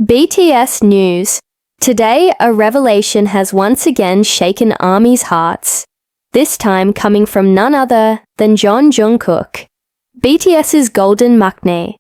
BTS news. Today, a revelation has once again shaken ARMY's hearts, this time coming from none other than Jungkook, BTS's golden maknae,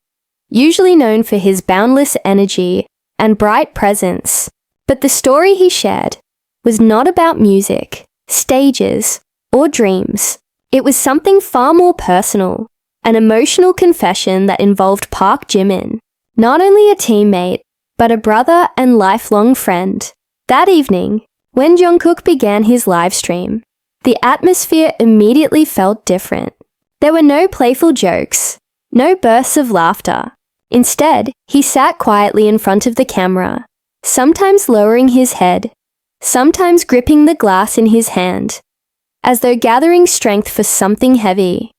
usually known for his boundless energy and bright presence. But the story he shared was not about music, stages, or dreams. It was something far more personal, an emotional confession that involved Park Jimin, not only a teammate, but a brother and lifelong friend. That evening, when Jungkook began his live stream, the atmosphere immediately felt different. There were no playful jokes, no bursts of laughter. Instead, he sat quietly in front of the camera, sometimes lowering his head, sometimes gripping the glass in his hand, as though gathering strength for something heavy.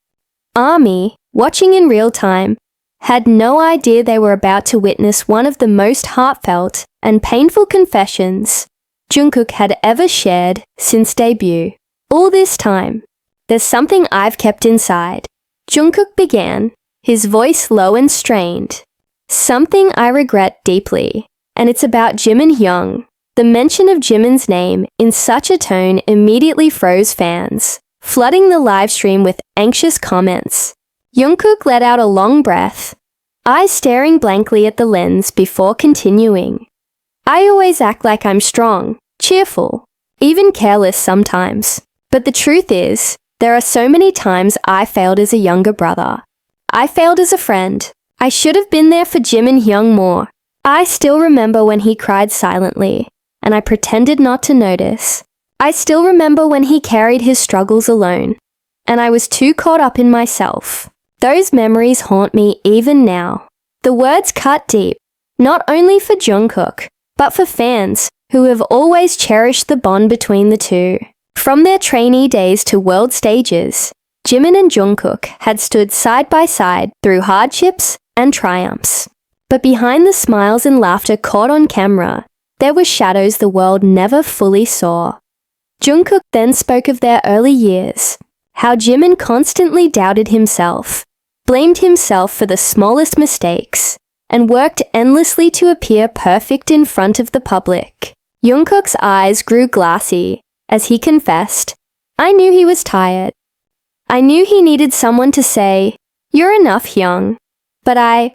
ARMY, watching in real time, had no idea they were about to witness one of the most heartfelt and painful confessions Jungkook had ever shared since debut. All this time, there's something I've kept inside. Jungkook began, his voice low and strained. Something I regret deeply, and it's about Jimin Young. The mention of Jimin's name in such a tone immediately froze fans, flooding the live stream with anxious comments. Jungkook let out a long breath, eyes staring blankly at the lens before continuing. I always act like I'm strong, cheerful, even careless sometimes. But the truth is, there are so many times I failed as a younger brother. I failed as a friend. I should have been there for Jimin Young more. I still remember when he cried silently, and I pretended not to notice. I still remember when he carried his struggles alone, and I was too caught up in myself. Those memories haunt me even now. The words cut deep, not only for Jungkook, but for fans who have always cherished the bond between the two. From their trainee days to world stages, Jimin and Jungkook had stood side by side through hardships and triumphs. But behind the smiles and laughter caught on camera, there were shadows the world never fully saw. Jungkook then spoke of their early years, how Jimin constantly doubted himself, blamed himself for the smallest mistakes, and worked endlessly to appear perfect in front of the public. Jungkook's eyes grew glassy as he confessed, I knew he was tired. I knew he needed someone to say, "You're enough, Young." But I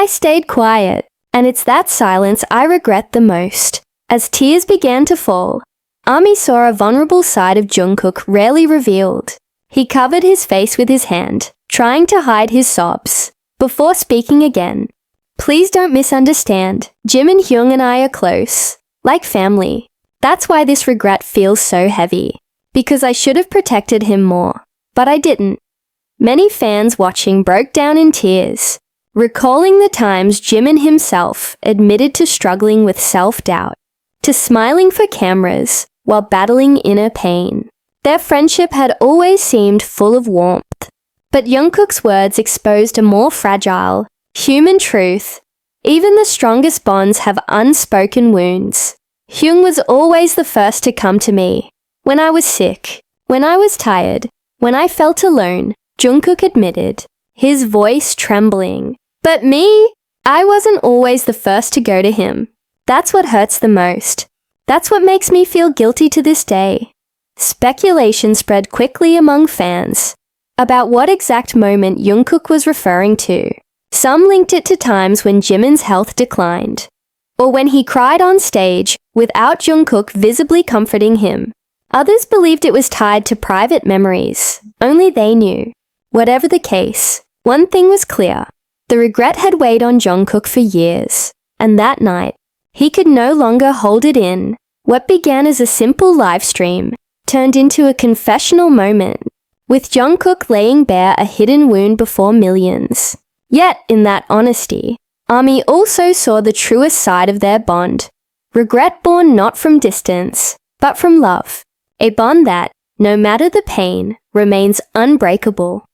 stayed quiet, and it's that silence I regret the most. As tears began to fall, ARMY saw a vulnerable side of Jungkook rarely revealed. He covered his face with his hand, trying to hide his sobs, before speaking again. Please don't misunderstand. Jimin Young and I are close, like family. That's why this regret feels so heavy, because I should have protected him more, but I didn't. Many fans watching broke down in tears, recalling the times Jimin himself admitted to struggling with self-doubt, to smiling for cameras while battling inner pain. Their friendship had always seemed full of warmth, but Jungkook's words exposed a more fragile, human truth. Even the strongest bonds have unspoken wounds. Hyung was always the first to come to me. When I was sick, when I was tired, when I felt alone, Jungkook admitted, his voice trembling. But me? I wasn't always the first to go to him. That's what hurts the most. That's what makes me feel guilty to this day. Speculation spread quickly among fans about what exact moment Jungkook was referring to. Some linked it to times when Jimin's health declined, or when he cried on stage without Jungkook visibly comforting him. Others believed it was tied to private memories. Only they knew. Whatever the case, one thing was clear. The regret had weighed on Jungkook for years, and that night, he could no longer hold it in. What began as a simple live stream turned into a confessional moment, with Jungkook laying bare a hidden wound before millions. Yet, in that honesty, ARMY also saw the truest side of their bond. Regret born not from distance, but from love. A bond that, no matter the pain, remains unbreakable.